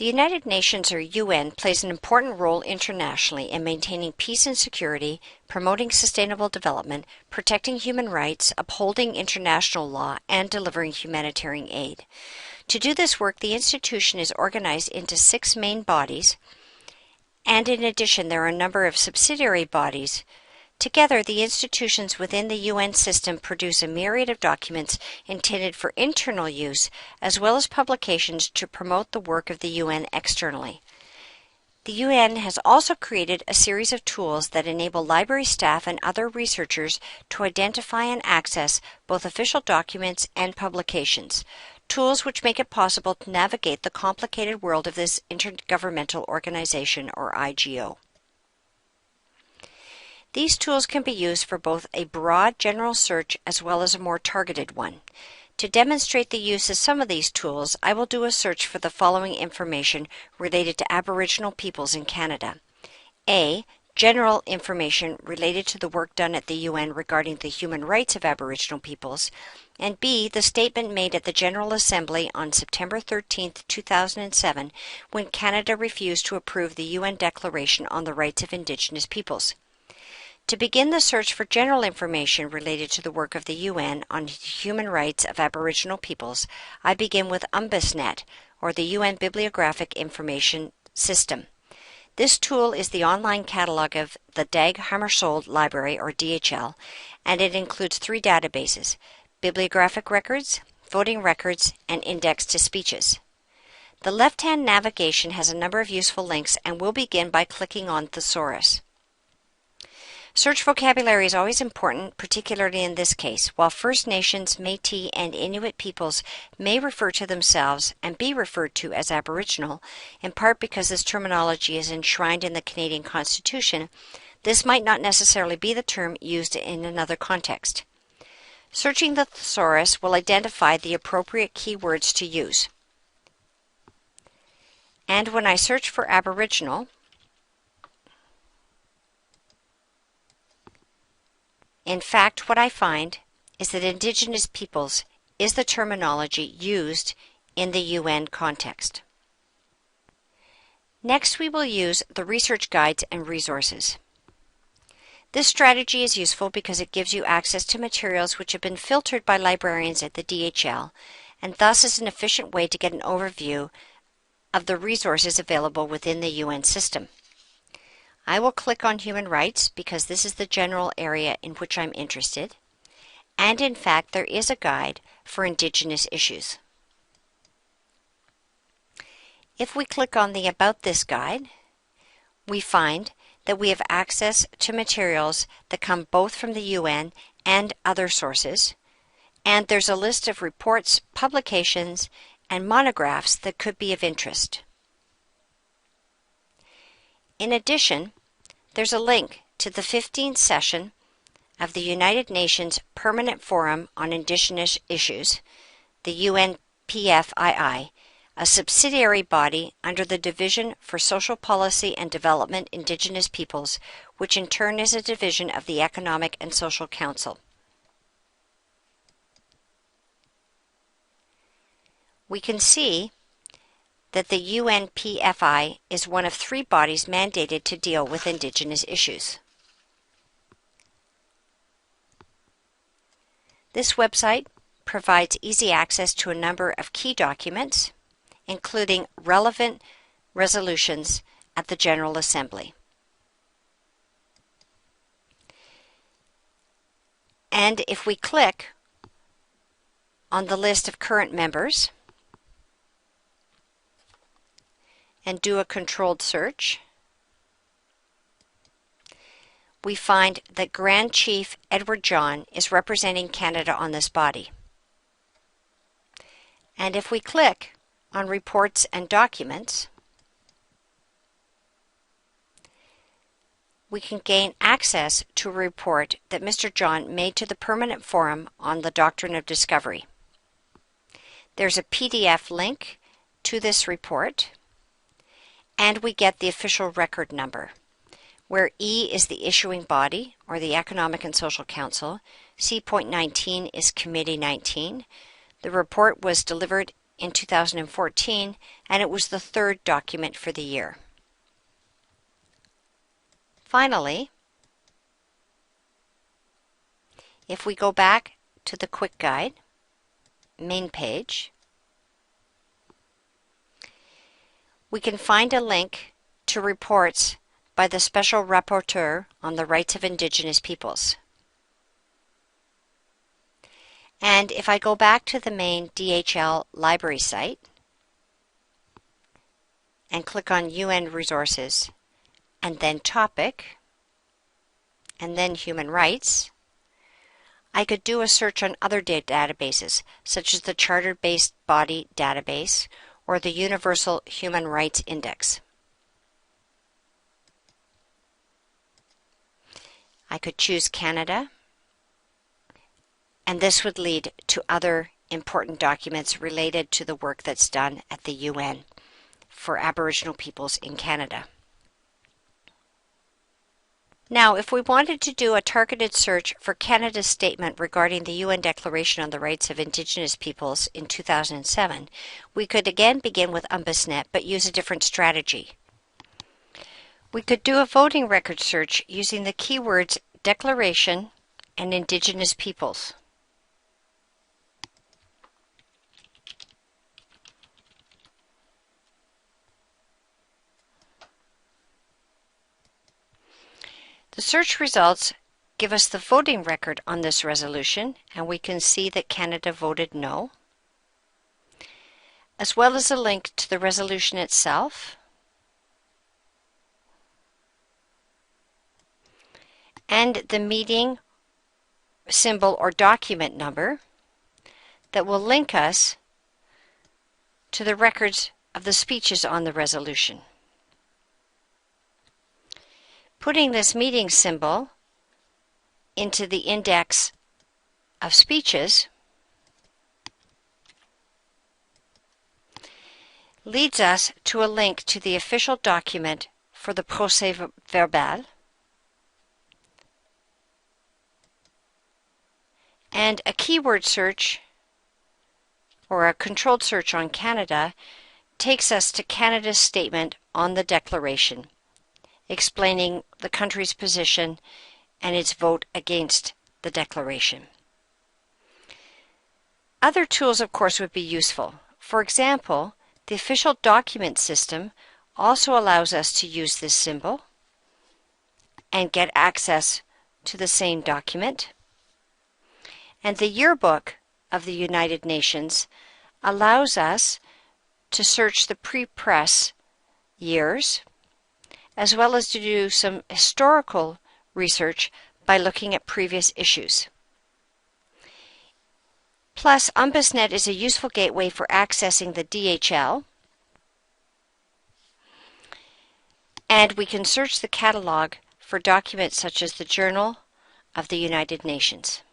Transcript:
The United Nations, or UN, plays an important role internationally in maintaining peace and security, promoting sustainable development, protecting human rights, upholding international law, and delivering humanitarian aid. To do this work, the institution is organized into 6 main bodies, and in addition there are a number of subsidiary bodies. Together, the institutions within the UN system produce a myriad of documents intended for internal use, as well as publications to promote the work of the UN externally. The UN has also created a series of tools that enable library staff and other researchers to identify and access both official documents and publications, tools which make it possible to navigate the complicated world of this intergovernmental organization, or IGO. These tools can be used for both a broad general search as well as a more targeted one. To demonstrate the use of some of these tools, I will do a search for the following information related to Aboriginal peoples in Canada. A. General information related to the work done at the UN regarding the human rights of Aboriginal peoples, and B. The statement made at the General Assembly on September 13, 2007, when Canada refused to approve the UN Declaration on the Rights of Indigenous Peoples. To begin the search for general information related to the work of the UN on human rights of Aboriginal peoples, I begin with UMBISNet, or the UN Bibliographic Information System. This tool is the online catalog of the Dag Hammarskjöld Library, or DHL, and it includes 3 databases: bibliographic records, voting records, and index to speeches. The left-hand navigation has a number of useful links, and we'll begin by clicking on Thesaurus. Search vocabulary is always important, particularly in this case. While First Nations, Métis, and Inuit peoples may refer to themselves and be referred to as Aboriginal, in part because this terminology is enshrined in the Canadian Constitution, this might not necessarily be the term used in another context. Searching the thesaurus will identify the appropriate keywords to use. And when I search for Aboriginal, in fact, what I find is that Indigenous peoples is the terminology used in the UN context. Next, we will use the research guides and resources. This strategy is useful because it gives you access to materials which have been filtered by librarians at the DHL, and thus is an efficient way to get an overview of the resources available within the UN system. I will click on Human Rights because this is the general area in which I'm interested, and in fact there is a guide for Indigenous issues. If we click on the About This guide, we find that we have access to materials that come both from the UN and other sources, and there's a list of reports, publications, and monographs that could be of interest. In addition, there's a link to the 15th session of the United Nations Permanent Forum on Indigenous Issues, the UNPFII, a subsidiary body under the Division for Social Policy and Development Indigenous Peoples, which in turn is a division of the Economic and Social Council. We can see that the UNPFI is one of 3 bodies mandated to deal with Indigenous issues. This website provides easy access to a number of key documents, including relevant resolutions at the General Assembly. And if we click on the list of current members and do a controlled search, we find that Grand Chief Edward John is representing Canada on this body. And if we click on Reports and Documents, we can gain access to a report that Mr. John made to the Permanent Forum on the Doctrine of Discovery. There's a PDF link to this report, and we get the official record number, where E is the issuing body, or the Economic and Social Council. C.19 is Committee 19. The report was delivered in 2014, and it was the third document for the year. Finally, if we go back to the quick guide, main page, we can find a link to reports by the Special Rapporteur on the Rights of Indigenous Peoples. And if I go back to the main DHL library site and click on UN Resources and then Topic and then Human Rights, I could do a search on other databases such as the Charter-Based Body Database or the Universal Human Rights Index. I could choose Canada, and this would lead to other important documents related to the work that's done at the UN for Aboriginal peoples in Canada. Now, if we wanted to do a targeted search for Canada's statement regarding the UN Declaration on the Rights of Indigenous Peoples in 2007, we could again begin with UNBUSNet, but use a different strategy. We could do a voting record search using the keywords Declaration and Indigenous Peoples. The search results give us the voting record on this resolution, and we can see that Canada voted no, as well as a link to the resolution itself, and the meeting symbol or document number that will link us to the records of the speeches on the resolution. Putting this meeting symbol into the index of speeches leads us to a link to the official document for the procès verbal and a keyword search or a controlled search on Canada takes us to Canada's statement on the Declaration, explaining the country's position and its vote against the Declaration. Other tools, of course, would be useful. For example, the official document system also allows us to use this symbol and get access to the same document. And the Yearbook of the United Nations allows us to search the pre-press years, as well as to do some historical research by looking at previous issues. Plus, UNBUSNet is a useful gateway for accessing the DHL, and we can search the catalog for documents such as the Journal of the United Nations.